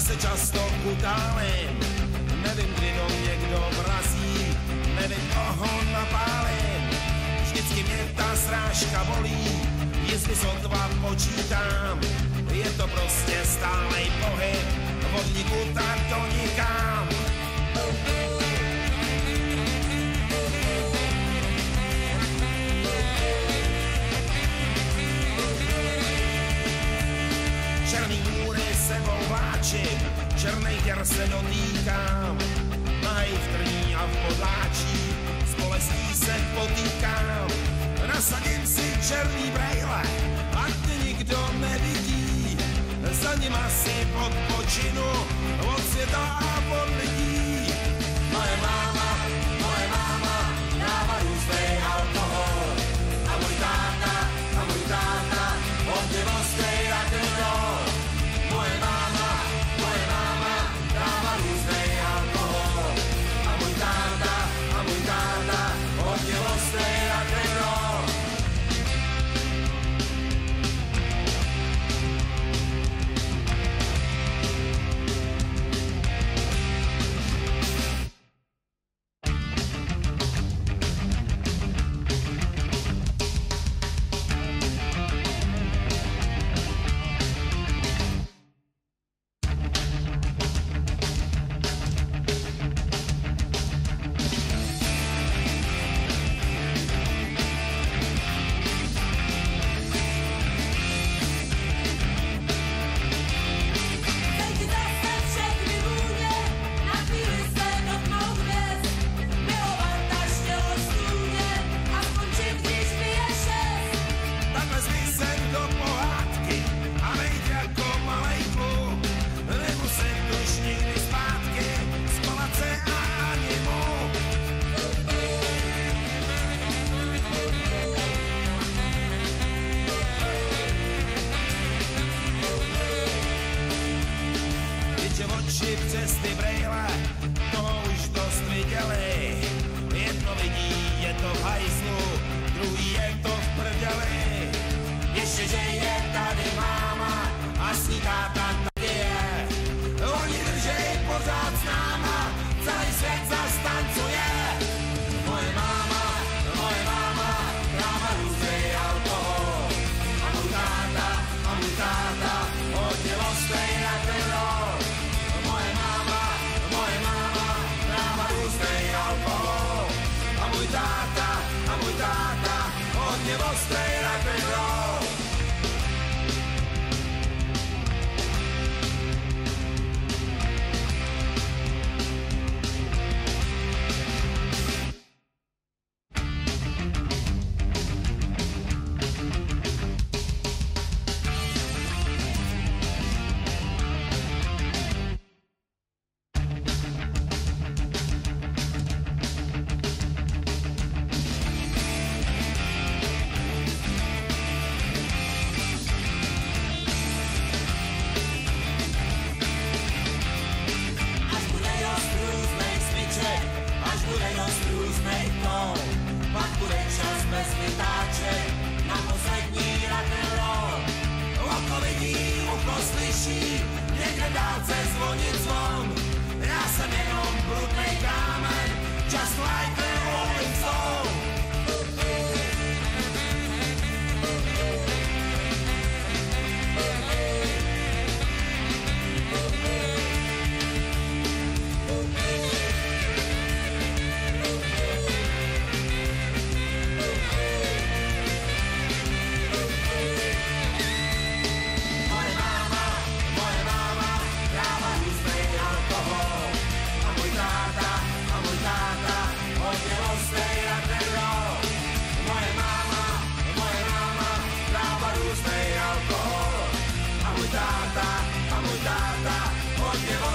se často utálím, nevím, kdy do mě kdo vrazí, nevím, koho napálím. Vždycky mě ta srážka bolí, jestli sotva počítám. Je to prostě stálej pohyb, od nikuta do nikam. Černý můry sebou vláčím, černej děr se dotýkám. Nahej v trní a v podláčí, s bolestí se potýkám. Nasadím si černý brejle, ať mě nikdo nevidí. Za nima si odpočinu od světa a od lidí. Moje máma dává různej alkohol. A můj táta, od divostej rock'n'roll. Moje máma dává různej alkohol. A můj táta, od divostej rock'n'roll. Oči přes ty brejle, toho už dost viděli. Jedno vidí, je to v hajzlu, druhý je to v prdeli. Ještě, že je tady máma a s ní táta taky je. Oni držej pořád s náma, celý svět zastancuje. Moje máma dává různej alkohol. A můj táta, od divostej rock'n'roll. Moje máma dává různej alkohol. A můj táta, od divostej rock'n'roll. Pak bude čas bez vytáček na poslední rock'n'roll. Oko vidí, ucho slyší, někde dálce zvonit zvon. Já jsem jenom brudnej kámen, just like the Rolling Stone. A můj táta, od něho